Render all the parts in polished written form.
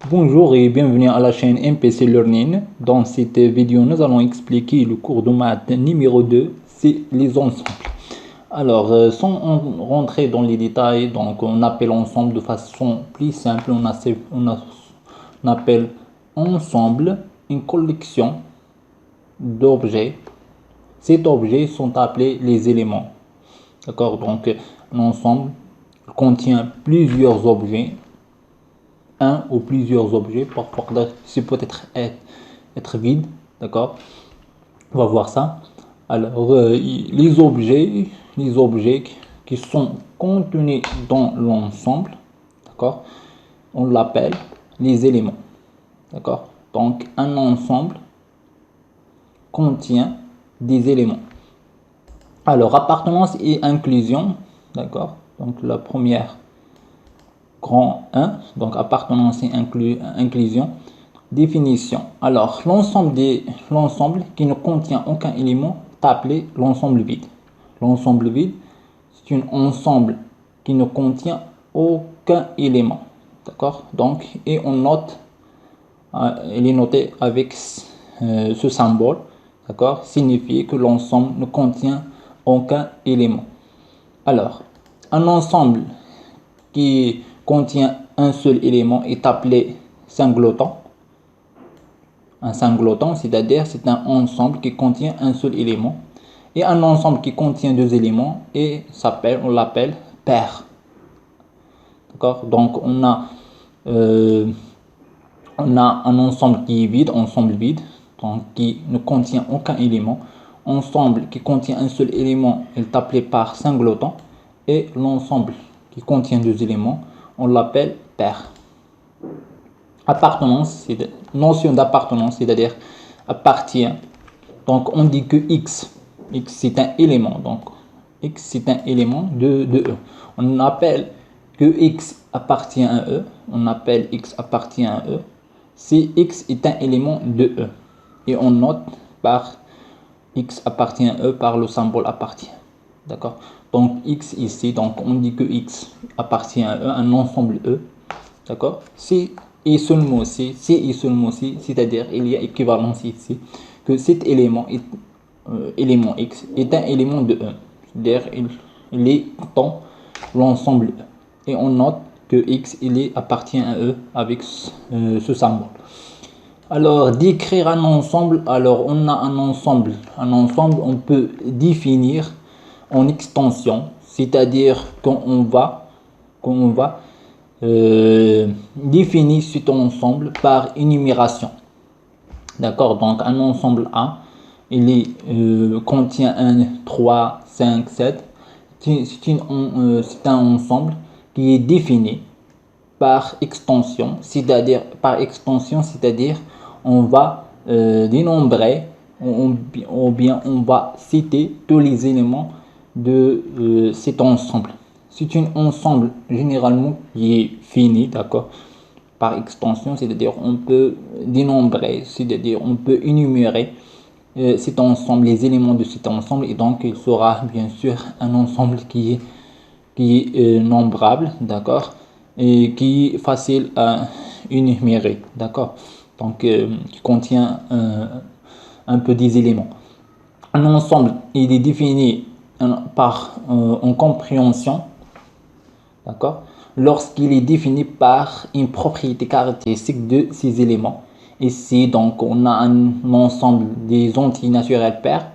Bonjour et bienvenue à la chaîne MPC Learning. Dans cette vidéo, nous allons expliquer le cours de maths numéro 2, c'est les ensembles. Alors, sans rentrer dans les détails, donc on appelle ensemble de façon plus simple, on appelle ensemble une collection d'objets. Ces objets sont appelés les éléments. D'accord? Donc, un ensemble contient plusieurs objets, un ou plusieurs objets, parfois c'est peut-être être vide, d'accord, on va voir ça. Alors les objets qui sont contenus dans l'ensemble, d'accord, on l'appelle les éléments, d'accord. Donc un ensemble contient des éléments. Alors appartenance et inclusion, d'accord, donc la première grand 1, donc appartenance et inclusion. Définition. Alors, l'ensemble qui ne contient aucun élément est appelé l'ensemble vide. L'ensemble vide, c'est un ensemble qui ne contient aucun élément. D'accord? Donc, et on note, il est noté avec ce symbole, d'accord? Signifie que l'ensemble ne contient aucun élément. Alors, un ensemble qui contient un seul élément est appelé singleton. Un singleton, c'est-à-dire c'est un ensemble qui contient un seul élément. Et un ensemble qui contient deux éléments et on l'appelle paire. D'accord? Donc on a un ensemble qui est vide, donc qui ne contient aucun élément. Ensemble qui contient un seul élément est appelé par singleton. Et l'ensemble qui contient deux éléments, on l'appelle paire. Appartenance, notion d'appartenance, c'est-à-dire appartient. Donc on dit que x c'est un élément, donc x c'est un élément de E. On appelle que x appartient à E, on appelle x appartient à E si x est un élément de E. Et on note par x appartient à E par le symbole appartient. D'accord? Donc x ici, donc on dit que x appartient à E, un ensemble E. D'accord? Si et seulement si, c'est-à-dire il y a équivalence ici, que cet élément élément x est un élément de E. C'est-à-dire il est dans l'ensemble E. Et on note que x appartient à E avec ce symbole. Alors, décrire un ensemble, alors on a un ensemble on peut définir en extension, c'est-à-dire quand on va définir cet ensemble par énumération. D'accord, donc un ensemble A, contient 1, 3, 5, 7. C'est un ensemble qui est défini par extension, c'est-à-dire on va dénombrer ou bien on va citer tous les éléments de cet ensemble. C'est un ensemble généralement qui est fini, d'accord, par extension, c'est-à-dire on peut dénombrer, c'est-à-dire on peut énumérer cet ensemble, les éléments de cet ensemble, et donc il sera bien sûr un ensemble qui est nombrable, d'accord, et qui est facile à énumérer, d'accord, donc qui contient un peu des éléments. Un ensemble, il est défini par en compréhension, d'accord, lorsqu'il est défini par une propriété caractéristique de ces éléments. Ici, donc, on a un ensemble des entiers naturels pairs,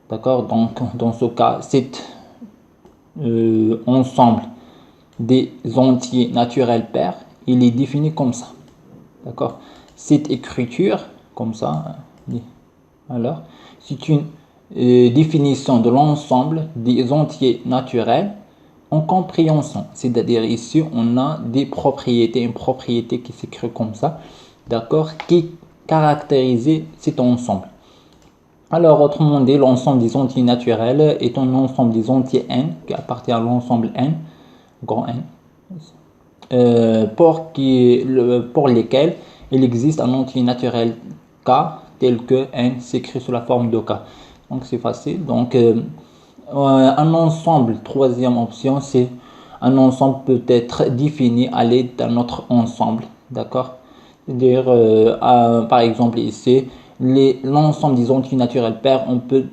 d'accord, donc dans ce cas, cet ensemble des entiers naturels pairs, il est défini comme ça, d'accord. Cette écriture, comme ça, alors, c'est une définition de l'ensemble des entiers naturels en compréhension, c'est-à-dire ici on a des propriétés, une propriété qui s'écrit comme ça, d'accord, qui caractérise cet ensemble. Alors autrement dit, l'ensemble des entiers naturels est un ensemble des entiers n qui appartient à l'ensemble n, grand N, pour lesquels il existe un entier naturel k tel que n s'écrit sous la forme de k. Donc c'est facile. Donc un ensemble, troisième option, c'est un ensemble peut être défini à l'aide d'un autre ensemble, d'accord? C'est-à-dire, par exemple ici, l'ensemble des entiers naturels pairs, on peut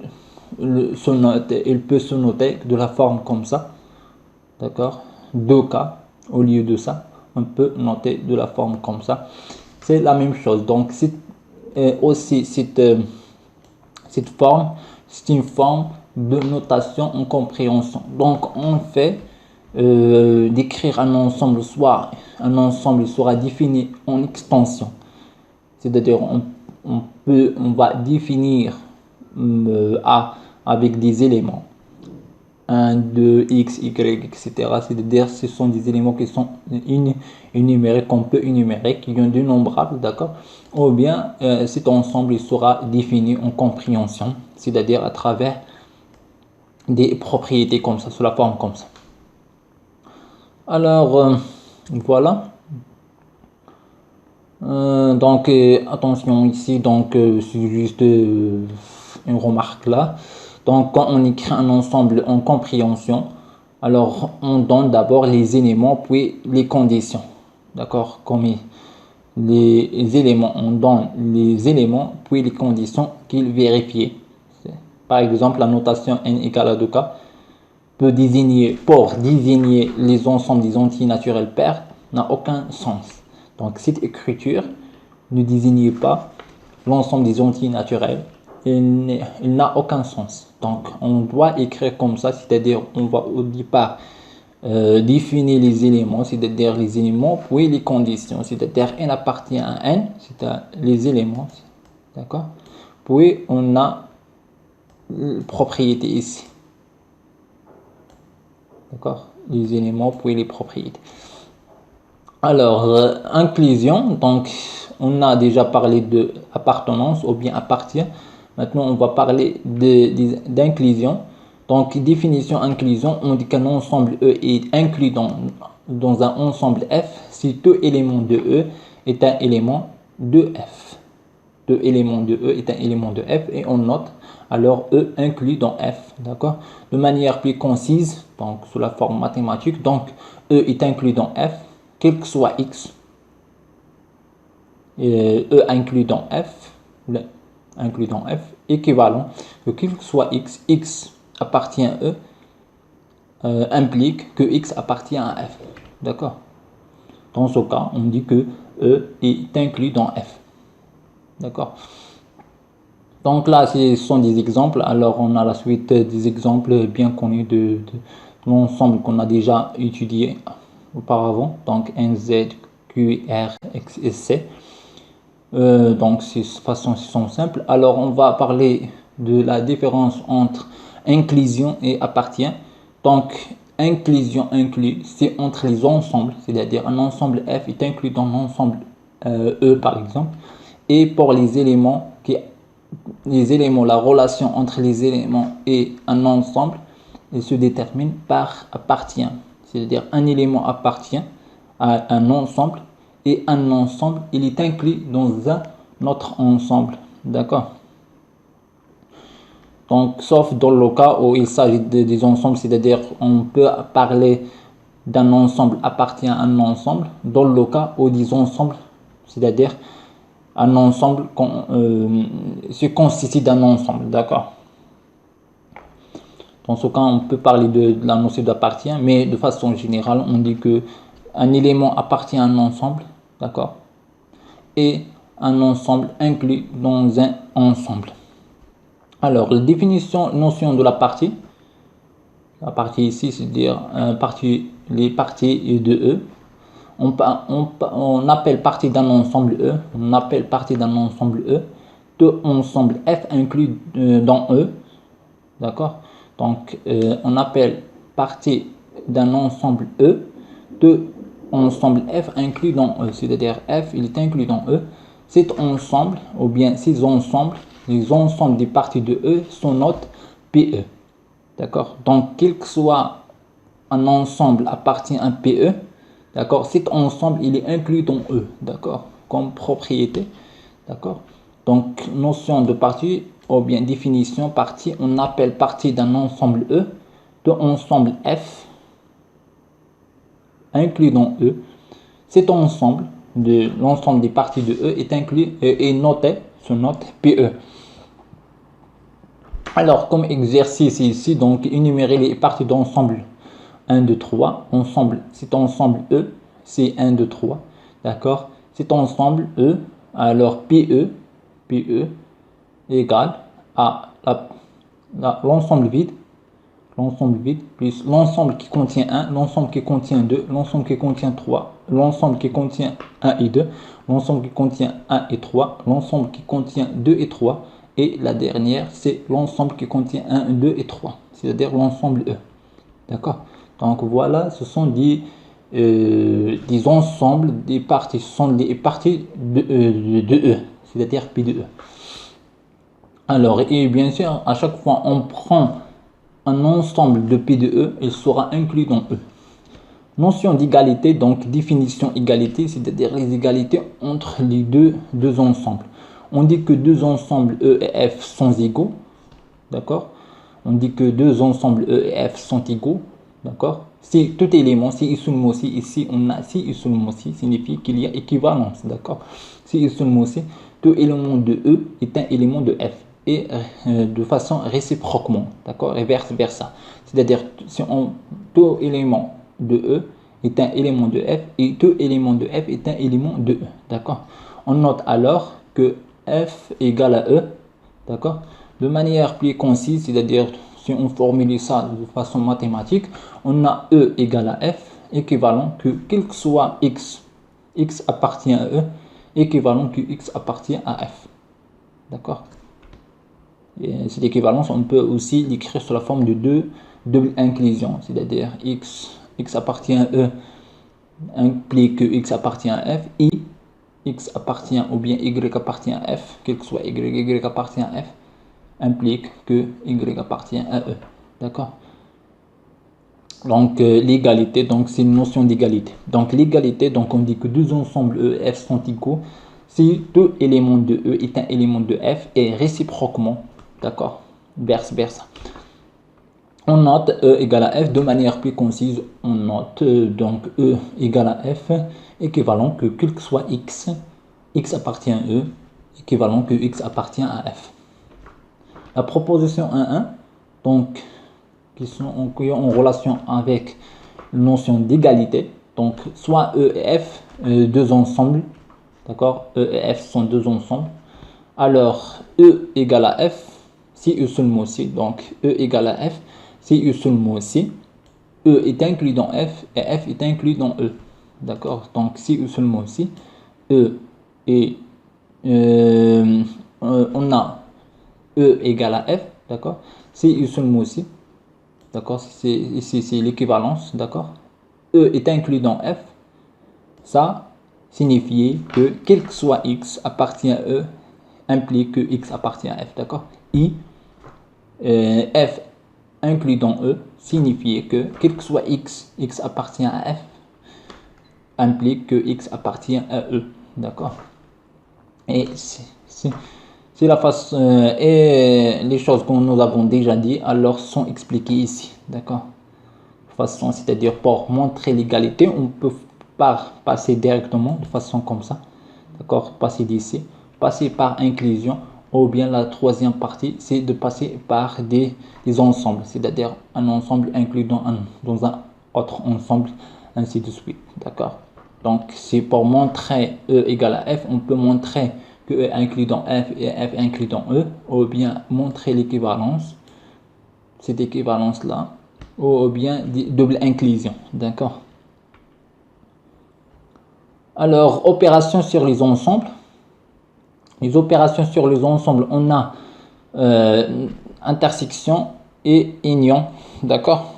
il peut se noter de la forme comme ça, d'accord? 2K au lieu de ça, on peut noter de la forme comme ça. C'est la même chose. Donc, aussi cette forme, c'est une forme de notation en compréhension. Donc, on fait d'écrire un ensemble, soit un ensemble sera défini en extension. C'est-à-dire, on va définir A avec des éléments. 1, 2, X, Y, etc. C'est-à-dire, ce sont des éléments qui sont énumériques, qu'on peut énumérer, qui ont du nombrable, d'accord? Ou bien, cet ensemble il sera défini en compréhension, c'est-à-dire à travers des propriétés comme ça, sous la forme comme ça. Alors, voilà. Donc, attention ici, donc, c'est juste une remarque là. Donc, quand on écrit un ensemble en compréhension, alors on donne d'abord les éléments puis les conditions. D'accord? Comme les éléments, on donne les éléments puis les conditions qu'il vérifie. Par exemple, la notation n égale à 2k peut pour désigner les ensembles des entiers naturels pairs n'a aucun sens. Donc, cette écriture ne désigne pas l'ensemble des entiers naturels. Il n'a aucun sens. Donc, on doit écrire comme ça, c'est-à-dire on va au départ définir les éléments, c'est-à-dire les éléments, puis les conditions, c'est-à-dire n appartient à n, c'est-à-dire les éléments, d'accord? Puis on a propriété ici, d'accord? Les éléments, puis les propriétés. Alors, inclusion, donc on a déjà parlé de appartenance ou bien appartient. Maintenant, on va parler d'inclusion. Donc, définition inclusion, on dit qu'un ensemble E est inclus dans un ensemble F si tout élément de E est un élément de F. Tout élément de E est un élément de F et on note alors E inclus dans F, d'accord? De manière plus concise, donc sous la forme mathématique, donc E est inclus dans F, quel que soit X. E inclus dans F, équivalent que quel que soit X appartient à E, implique que X appartient à F. D'accord? Dans ce cas, on dit que E est inclus dans F. D'accord? Donc là, ce sont des exemples. Alors, on a la suite des exemples bien connus de l'ensemble qu'on a déjà étudié auparavant. Donc, N, Z, Q, R, X et C. Donc, de façon, ils sont simples. Alors, on va parler de la différence entre inclusion et appartient. Donc, inclusion inclus, c'est entre les ensembles, c'est-à-dire un ensemble F est inclus dans l'ensemble E, par exemple. Et pour les éléments, la relation entre les éléments et un ensemble, elle se détermine par appartient. C'est-à-dire un élément appartient à un ensemble et un ensemble, il est inclus dans un autre ensemble. D'accord? Donc, sauf dans le cas où il s'agit des ensembles, c'est-à-dire on peut parler d'un ensemble appartient à un ensemble, dans le cas où des ensembles, c'est-à-dire un ensemble se constitue d'un ensemble, d'accord? Dans ce cas, on peut parler de la notion d'appartient, mais de façon générale, on dit que un élément appartient à un ensemble, d'accord? Et un ensemble inclus dans un ensemble. Alors, la définition, notion de la partie ici, c'est-à-dire les parties de E. On appelle partie d'un ensemble E, on appelle partie d'un ensemble E, tout ensemble F inclus dans E, d'accord? Donc, on appelle partie d'un ensemble E, tout ensemble F inclus dans E, c'est-à-dire F, il est inclus dans E. Cet ensemble, ou bien ces ensembles, les ensembles des parties de E sont notes PE, d'accord? Donc, quel que soit un ensemble appartient à PE, d'accord, cet ensemble, il est inclus dans E, d'accord, comme propriété, d'accord. Donc, notion de partie, ou bien définition partie, on appelle partie d'un ensemble E, de ensemble F, inclus dans E, cet ensemble de l'ensemble des parties de E est inclus et noté sur note PE. Alors, comme exercice ici, donc énumérer les parties d'ensemble 1, 2, 3. Ensemble, cet ensemble E, c'est 1, 2, 3. D'accord? Cet ensemble E, alors PE égale à l'ensemble vide plus l'ensemble qui contient 1, l'ensemble qui contient 2, l'ensemble qui contient 3, l'ensemble qui contient 1 et 2, l'ensemble qui contient 1 et 3, l'ensemble qui contient 2 et 3, et la dernière, c'est l'ensemble qui contient 1, 2 et 3, c'est-à-dire l'ensemble E. D'accord? Donc voilà, ce sont des ensembles, des parties, ce sont des parties de E, c'est-à-dire P de E. Alors, et bien sûr, à chaque fois, on prend un ensemble de P de E, il sera inclus dans E. Notion d'égalité, donc définition égalité, c'est-à-dire les égalités entre les deux ensembles. On dit que deux ensembles E et F sont égaux, d'accord? On dit que deux ensembles E et F sont égaux, d'accord? Si tout élément, si seulement si ici on a si seulement si signifie qu'il y a équivalence, d'accord? Si seulement si tout élément de E est un élément de F. Et de façon réciproquement, d'accord, et vice versa. C'est-à-dire, si tout élément de E est un élément de F et tout élément de F est un élément de E, d'accord. On note alors que F égale à E, d'accord, de manière plus concise, c'est-à-dire, si on formule ça de façon mathématique, on a E égale à F, équivalent que quel que soit X appartient à E, équivalent que X appartient à F, d'accord. Cette équivalence, on peut aussi l'écrire sous la forme de double inclusion, c'est-à-dire x appartient à E implique que x appartient à F, et x appartient ou bien y appartient à F, quel que soit y appartient à F, implique que y appartient à E. D'accord? Donc l'égalité, donc c'est une notion d'égalité. Donc l'égalité, donc on dit que deux ensembles E et F sont égaux si tout élément de E est un élément de F et réciproquement. D'accord, vice versa. On note E égale à F de manière plus concise. On note donc E égale à F équivalent que quel que soit X appartient à E, équivalent que X appartient à F. La proposition 1.1, donc, qui sont en relation avec la notion d'égalité. Donc, soit E et F, deux ensembles. D'accord, E et F sont deux ensembles. Alors, E égale à F. Si E seulement si, donc E égale à F, si E seulement si, E est inclus dans F et F est inclus dans E. D'accord? Donc si E seulement si, E et on a E égale à F, d'accord? Si E seulement si, d'accord? Ici c'est l'équivalence, d'accord? E est inclus dans F, ça signifie que quel que soit X appartient à E implique que X appartient à F, d'accord? F inclus dans E signifie que quel que soit X appartient à F implique que X appartient à E, d'accord. Et c'est la façon et les choses que nous avons déjà dit alors sont expliquées ici, d'accord. Façon, c'est-à-dire pour montrer l'égalité, on peut pas passer directement de façon comme ça, d'accord, passer d'ici, passer par inclusion. Ou bien la troisième partie, c'est de passer par des ensembles, c'est-à-dire un ensemble inclus dans un autre ensemble, ainsi de suite. D'accord? Donc, c'est pour montrer E égale à F, on peut montrer que E inclus dans F et F inclus dans E, ou bien montrer l'équivalence, cette équivalence-là, ou bien double inclusion. D'accord? Alors, opération sur les ensembles. Les opérations sur les ensembles, on a intersection et union, d'accord.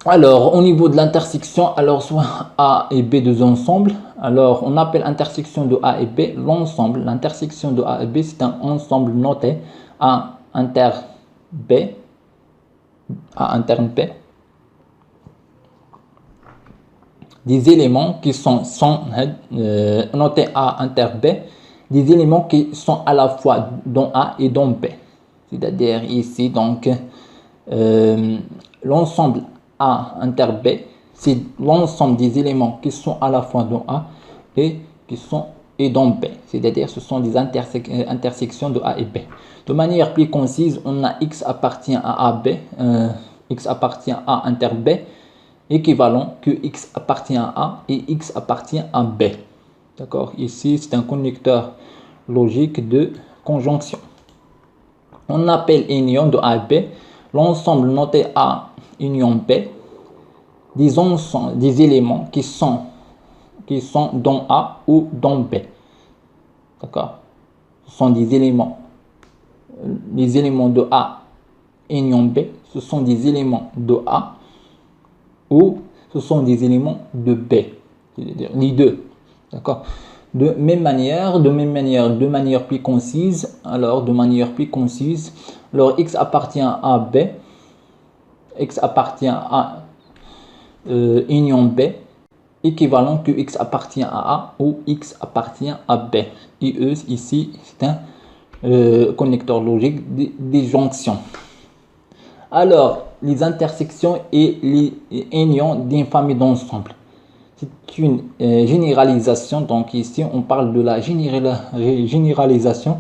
Alors, au niveau de l'intersection, alors soit A et B deux ensembles, alors on appelle intersection de A et B l'ensemble. L'intersection de A et B, c'est un ensemble noté A inter B, A interne B, des éléments qui sont notés A inter B, des éléments qui sont à la fois dans A et dans B. C'est-à-dire ici, donc, l'ensemble A inter B, c'est l'ensemble des éléments qui sont à la fois dans A et dans B. C'est-à-dire ce sont des intersections de A et B. De manière plus concise, on a X appartient à AB, X appartient à inter B, équivalent que X appartient à A et X appartient à B. D'accord? Ici, c'est un connecteur logique de conjonction. On appelle union de A et B l'ensemble noté A union B des éléments qui sont dans A ou dans B. D'accord? Ce sont des éléments. Les éléments de A union B, ce sont des éléments de A ou ce sont des éléments de B. C'est-à-dire les deux. D'accord? De manière plus concise, alors X appartient à B, X appartient à union B, équivalent que X appartient à A ou X appartient à B. IE, ici, c'est un connecteur logique des jonctions. Alors, les intersections et les unions d'une famille d'ensemble. C'est une généralisation, donc ici on parle de la généralisation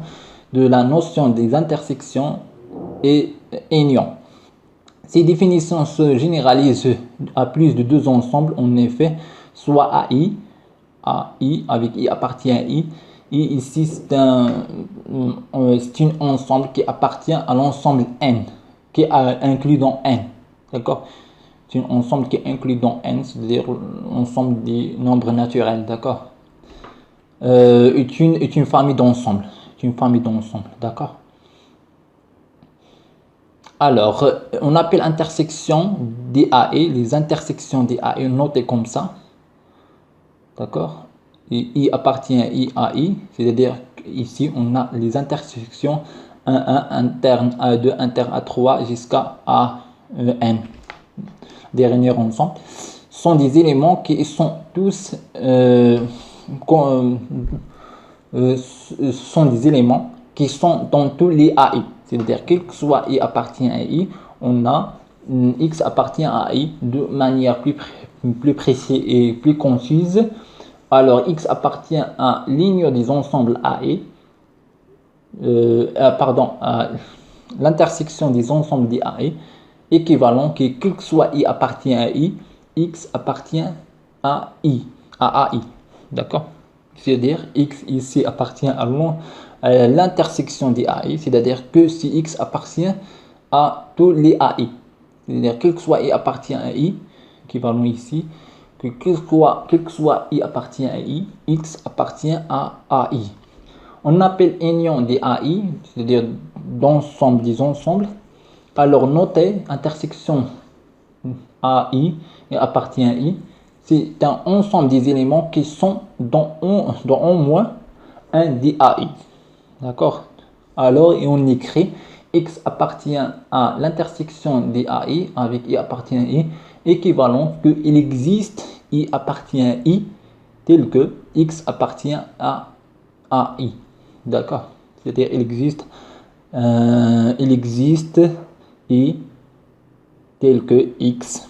de la notion des intersections et unions. Ces définitions se généralisent à plus de deux ensembles, en effet, soit AI avec I appartient à I, et ici c'est un ensemble qui appartient à l'ensemble N, qui est inclus dans N, d'accord? C'est un ensemble qui est inclus dans N, c'est-à-dire l'ensemble des nombres naturels, d'accord? Est une famille d'ensemble, d'accord? Alors, on appelle intersection des AE, les intersections des AE notées comme ça, d'accord? Et I appartient à I à I, c'est-à-dire ici on a les intersections 1, interne A2, interne A3 jusqu'à AN. Dernier ensemble, sont des éléments qui sont tous sont des éléments qui sont dans tous les AI. C'est-à-dire quel que soit I appartient à I, on a X appartient à I de manière plus précise et plus concise. Alors X appartient à l'union des ensembles AI, à l'intersection des ensembles des AI, équivalent que quel que soit I appartient à I, X appartient à I, à AI. D'accord? C'est-à-dire X ici appartient à l'intersection des AI, c'est-à-dire que si X appartient à tous les AI, c'est-à-dire quel que soit I appartient à I, équivalent ici, que quel que soit I appartient à I, X appartient à AI. On appelle union des AI, c'est-à-dire d'ensemble des ensembles. Alors notez intersection AI et appartient à I, c'est un ensemble des éléments qui sont dans au moins un des AI. D'accord? Alors et on écrit X appartient à l'intersection des AI avec I appartient à I, équivalent que il existe I appartient à I tel que X appartient à AI. D'accord? C'est-à-dire il existe I tel que X,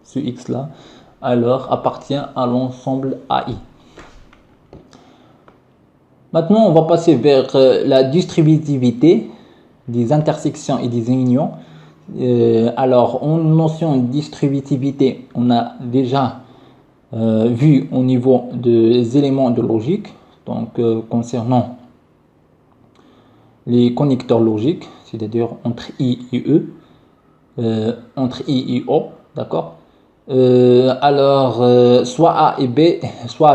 ce X là, alors appartient à l'ensemble AI. Maintenant, on va passer vers la distributivité des intersections et des unions. Alors, en notion de distributivité, on a déjà vu au niveau des éléments de logique, donc concernant les connecteurs logiques, c'est-à-dire entre I et E, entre I et O, d'accord? Alors, soit A et B, soit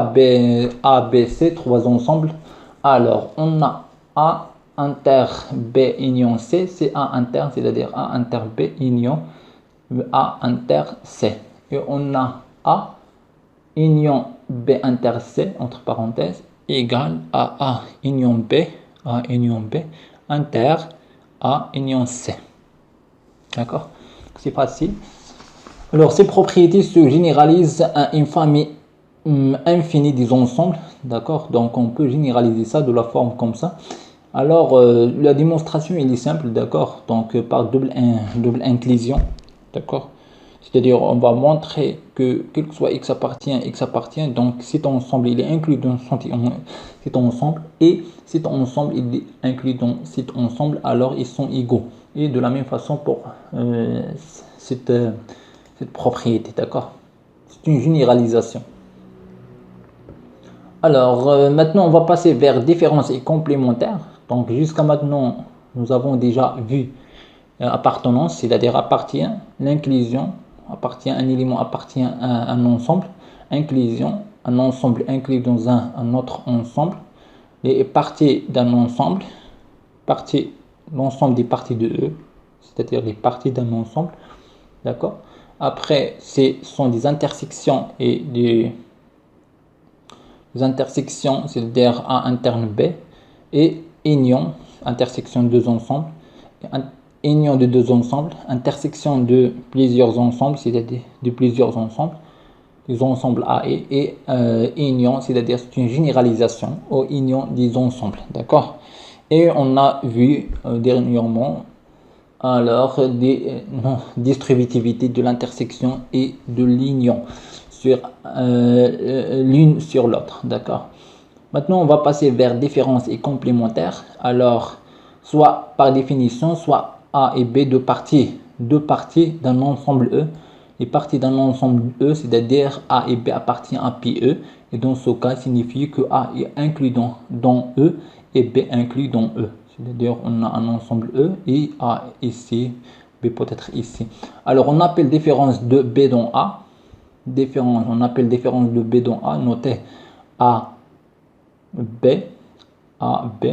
A, B, C, trois ensembles. Alors, on a A inter B union C, c'est A inter, c'est-à-dire A inter B union A inter C. Et on a A union B inter C, entre parenthèses, égale à A union B inter A union C. D'accord? C'est facile. Alors, ces propriétés se généralisent à une famille infinie des ensembles. D'accord? Donc, on peut généraliser ça de la forme comme ça. Alors, la démonstration, elle est simple. D'accord? Donc, par double inclusion. D'accord? C'est-à-dire, on va montrer que quel que soit x appartient, donc cet ensemble, il est inclus dans cet ensemble, et cet ensemble, il est inclus dans cet ensemble, alors ils sont égaux. Et de la même façon pour cette propriété, d'accord? C'est une généralisation. Alors, maintenant, on va passer vers différences et complémentaires. Donc, jusqu'à maintenant, nous avons déjà vu appartenance, c'est-à-dire appartient, l'inclusion, appartient, un élément appartient à un ensemble, inclusion, un ensemble inclus dans un autre ensemble, et partie d'un ensemble, l'ensemble des parties de E, c'est-à-dire les parties d'un ensemble, d'accord? Après, ce sont des intersections et des intersections, c'est-à-dire A interne B, et union, intersection de deux ensembles, union de deux ensembles, intersection de plusieurs ensembles, c'est-à-dire de plusieurs ensembles, des ensembles A et union, c'est-à-dire c'est une généralisation aux unions des ensembles, d'accord? Et on a vu dernièrement alors des distributivité de l'intersection et de l'union sur l'une sur l'autre, d'accord? Maintenant, on va passer vers différences et complémentaires. Alors, soit par définition, soit A et B, deux parties d'un ensemble E. Les parties d'un ensemble E, c'est-à-dire A et B appartient à pi E. Et dans ce cas, signifie que A est inclus dans E et B inclus dans E. C'est-à-dire on a un ensemble E et A ici, B peut être ici. Alors, on appelle différence de B dans A. On appelle différence de B dans A. Notez A B, A, B,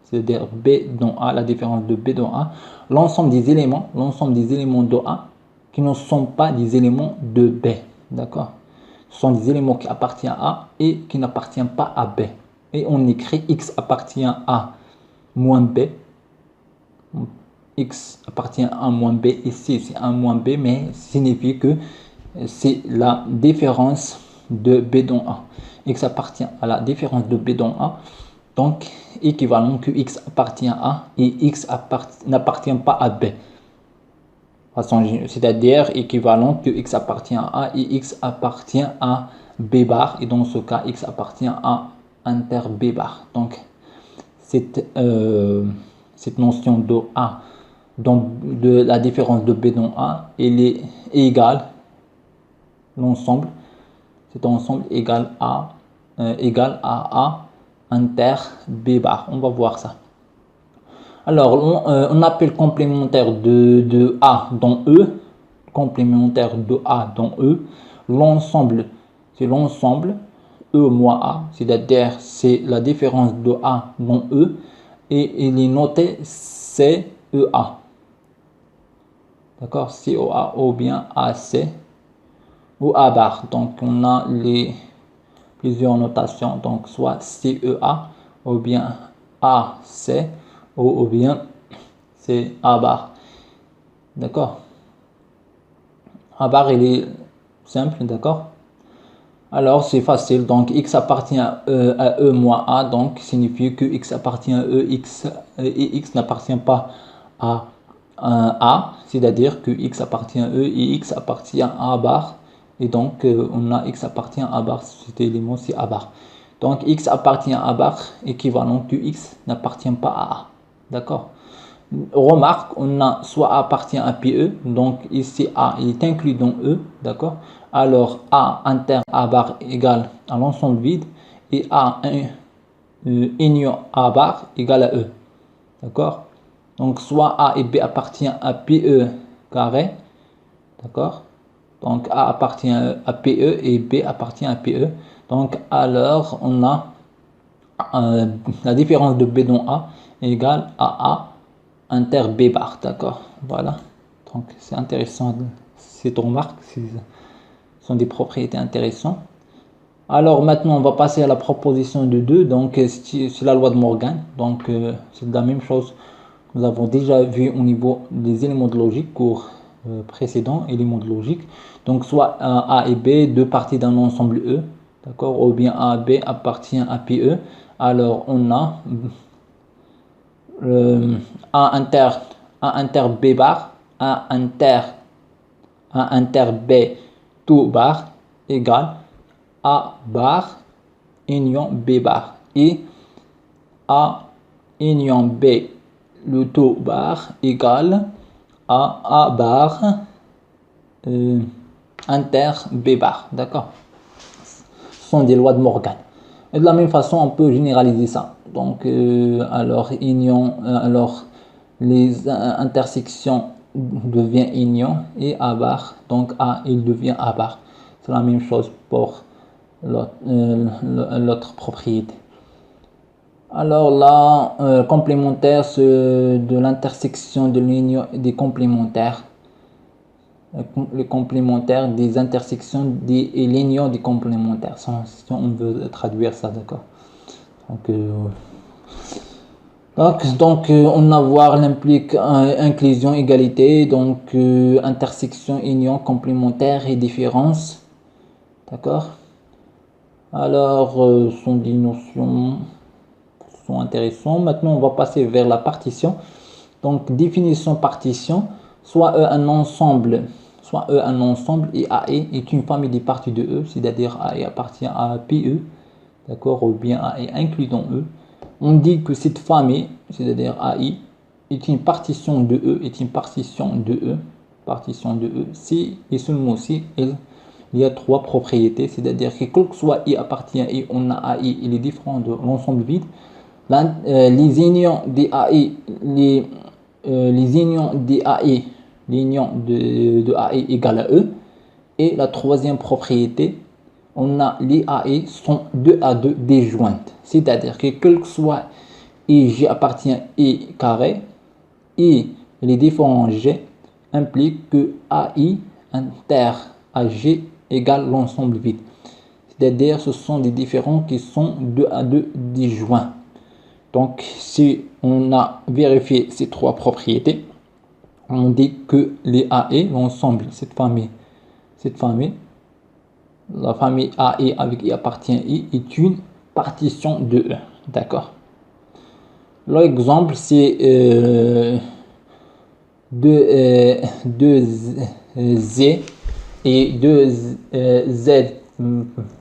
c'est-à-dire B dans A, la différence de B dans A, l'ensemble des éléments de A qui ne sont pas des éléments de B, d'accord? Ce sont des éléments qui appartiennent à A et qui n'appartiennent pas à B. Et on écrit X appartient à moins B, X appartient à moins B, ici c'est un moins B, mais signifie que c'est la différence de B dans A. X appartient à la différence de B dans A, donc équivalent que X appartient à A et X n'appartient pas à B. C'est-à-dire équivalent que X appartient à A et X appartient à B bar, et dans ce cas X appartient à inter B bar. Donc cette notion de A, de la différence de B dans A, elle est égale l'ensemble, cet ensemble égale à A inter B bar. On va voir ça. Alors, on appelle complémentaire de A dans E, complémentaire de A dans E, l'ensemble, c'est l'ensemble E moins A, c'est-à-dire c'est la différence de A dans E, et il est noté CEA. D'accord, CEA ou bien AC ou A bar. Donc, on a plusieurs notations, donc soit CEA ou bien AC ou bien c'est A bar. D'accord, A bar il est simple, d'accord? Alors c'est facile, donc X appartient à E moins A, donc signifie que X appartient à E, et X n'appartient pas à A, c'est-à-dire que X appartient à E et X appartient à A bar. Et donc, on a X appartient à A bar, cet élément c'est A bar. Donc, X appartient à A bar, équivalent que X n'appartient pas à A. D'accord? Remarque, on a soit A appartient à PE, donc ici A il est inclus dans E, d'accord? Alors, A inter A bar égale à l'ensemble vide, et A union A bar égale à E. D'accord? Donc, soit A et B appartient à PE carré, d'accord? Donc A appartient à PE et B appartient à PE. Donc alors on a la différence de B dans A égale à A inter B bar. D'accord, voilà. Donc c'est intéressant cette remarque. Ce sont des propriétés intéressantes. Alors maintenant on va passer à la proposition de 2. Donc c'est la loi de Morgan. Donc c'est la même chose que nous avons déjà vu au niveau des éléments de logique cours précédent, éléments de logique. Donc soit A et B, deux parties d'un ensemble E, d'accord, ou bien A et B appartient à PE. Alors on a A inter B bar, A inter A inter B tout bar égale A bar union B bar. Et A union B le tout bar égale A bar inter B bar. D'accord? Ce sont des lois de Morgan. Et de la même façon, on peut généraliser ça. Donc, alors les intersections devient union et A bar. Donc, A, il devient A bar. C'est la même chose pour l'autre propriété. Alors là, complémentaire, c'est de l'intersection de l'union des complémentaires. Les complémentaires des intersections et l'union des complémentaires. Si on veut traduire ça, d'accord. Donc, on avoir l'implique inclusion, égalité, donc intersection, union, complémentaire et différence. D'accord. Alors, ce sont des notions intéressantes. Maintenant, on va passer vers la partition. Donc, définition partition, soit E un ensemble et AE est une famille des parties de E, c'est-à-dire AE appartient à PE, d'accord, ou bien AE inclus dans E. On dit que cette famille, c'est-à-dire AI, est une partition de E, partition de E, si et seulement si il y a trois propriétés, c'est-à-dire que quel que soit I appartient à I, on a AI, il est différent de l'ensemble vide. Les unions des AI, les unions des AI, l'union de AI égale à E. Et la troisième propriété, on a les AI sont 2 à 2 disjointes. C'est-à-dire que quel que soit IG appartient à I carré, et les différents G impliquent que AI inter AG égale l'ensemble vide. C'est-à-dire ce sont des différents qui sont 2 à 2 disjoints. Donc, si on a vérifié ces trois propriétés, on dit que les AE, l'ensemble, cette famille, la famille AE avec I appartient à I, est une partition de E. D'accord? L'exemple, c'est 2 Z et 2 Z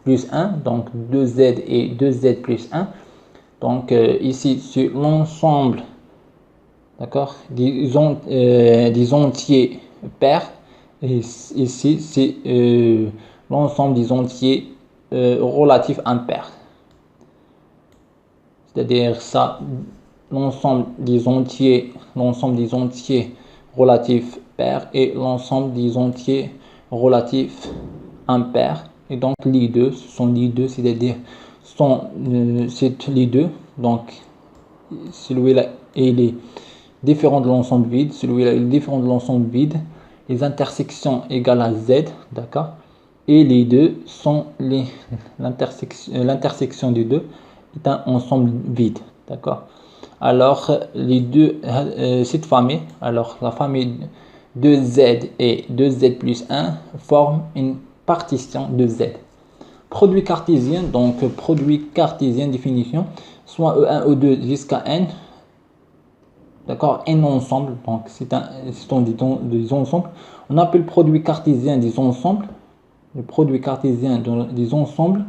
plus 1, donc 2Z et 2Z plus 1. Donc ici, c'est l'ensemble, d'accord, des entiers pairs. Et ici, c'est l'ensemble des entiers relatifs impairs. C'est-à-dire ça, l'ensemble des entiers relatifs pairs et l'ensemble des entiers relatifs impairs. Et donc les deux, ce sont les deux, c'est-à-dire c'est les deux. Donc celui-là il est différent de l'ensemble vide, celui-là est différent de l'ensemble vide. Les intersections égales à Z, d'accord. Et les deux sont l'intersection des deux est un ensemble vide, d'accord. Alors les deux, cette famille, alors la famille 2Z et 2Z plus 1 forment une partition de Z. Produit cartésien, donc produit cartésien définition, soit E1, E2 jusqu'à N, d'accord, N ensemble, donc c'est des ensembles. On appelle produit cartésien des ensembles, le produit cartésien des ensembles,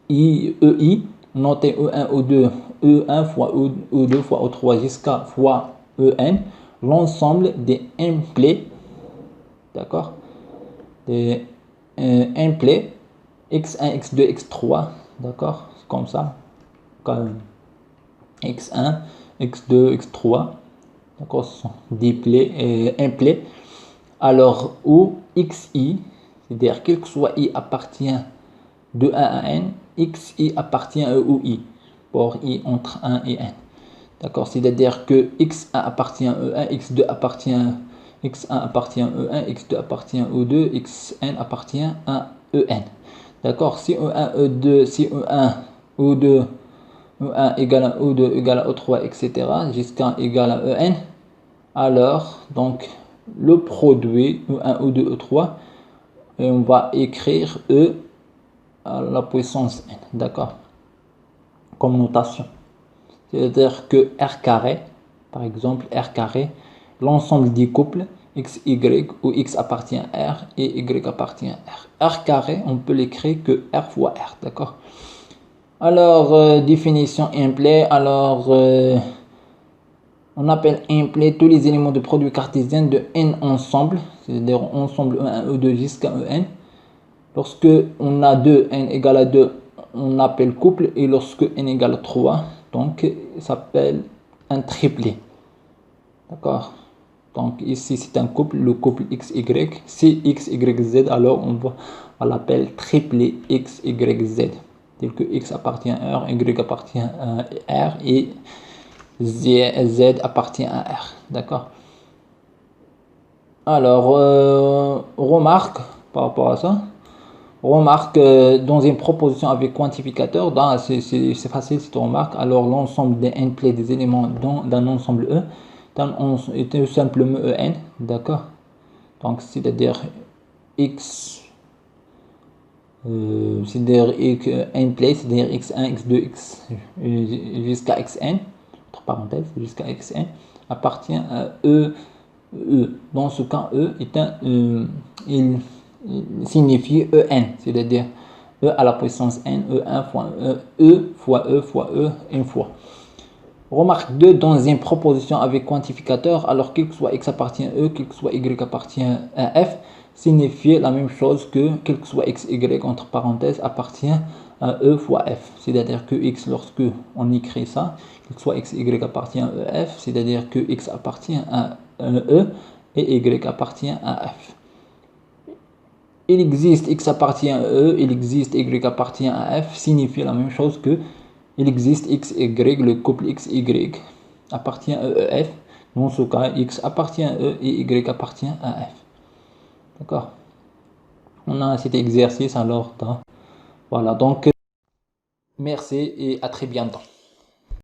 EI, noté E1, E2, E1 fois E2 fois E3 jusqu'à fois En, l'ensemble des implets, d'accord, des implets, x1, x2, x3, d'accord, comme ça, comme x1, x2, x3, d'accord, ce sont des implets. Alors, où xi, c'est-à-dire quel que soit i appartient de 1 à n, xi appartient à ui, pour i entre 1 et n. D'accord, c'est-à-dire que x1 appartient à e1, x2 appartient à x1 appartient à e1, x2 appartient à e2, xn appartient à en. D'accord, si e1, e2, si e1, e2, e1 égale à e2 égale à e3, etc. jusqu'à égale à en, alors donc le produit e1, e2, e3, et on va écrire e à la puissance n, d'accord, comme notation. C'est-à-dire que R carré, par exemple, R carré, l'ensemble des couples XY où X appartient à R et Y appartient à R. R carré, on peut l'écrire que R fois R, d'accord? Alors, définition implet, alors on appelle implet tous les éléments de produit cartésien de n ensemble, c'est-à-dire ensemble E1, E2 jusqu'à En. Lorsque on a 2, n égale à 2, on appelle couple, et lorsque n égale à 3, donc ça s'appelle un triplet. D'accord? Donc ici c'est un couple, le couple XY. Si X, Y, Z, alors on l'appelle triplet X, Y, Z. Tel que X appartient à R, Y appartient à R et Z appartient à R. D'accord? Alors, remarque par rapport à ça. Remarque dans une proposition avec quantificateur, c'est facile si tu remarques. Alors l'ensemble des n-play des éléments d'un ensemble E est tout simplement En, d'accord? Donc c'est-à-dire X, c'est-à-dire n-play, c'est-à-dire X1, X2, X jusqu'à Xn, entre parenthèses, jusqu'à Xn, appartient à E. Dans ce cas, E est il signifie En, c'est-à-dire E à la puissance N, E1 fois E fois E fois E, une fois. Remarque 2, dans une proposition avec quantificateur, alors quel que soit X appartient à E, quel que soit Y appartient à F, signifie la même chose que quel que soit X, Y, entre parenthèses, appartient à E fois F. C'est-à-dire que X, lorsque on écrit ça, quel que soit X, Y appartient à E, F, c'est-à-dire que X appartient à E et Y appartient à F. Il existe X appartient à E, il existe Y appartient à F, signifie la même chose que il existe X, Y, le couple X, Y appartient à E, F. Dans ce cas, X appartient à E et Y appartient à F. D'accord? On a cet exercice alors. Voilà, donc merci et à très bientôt.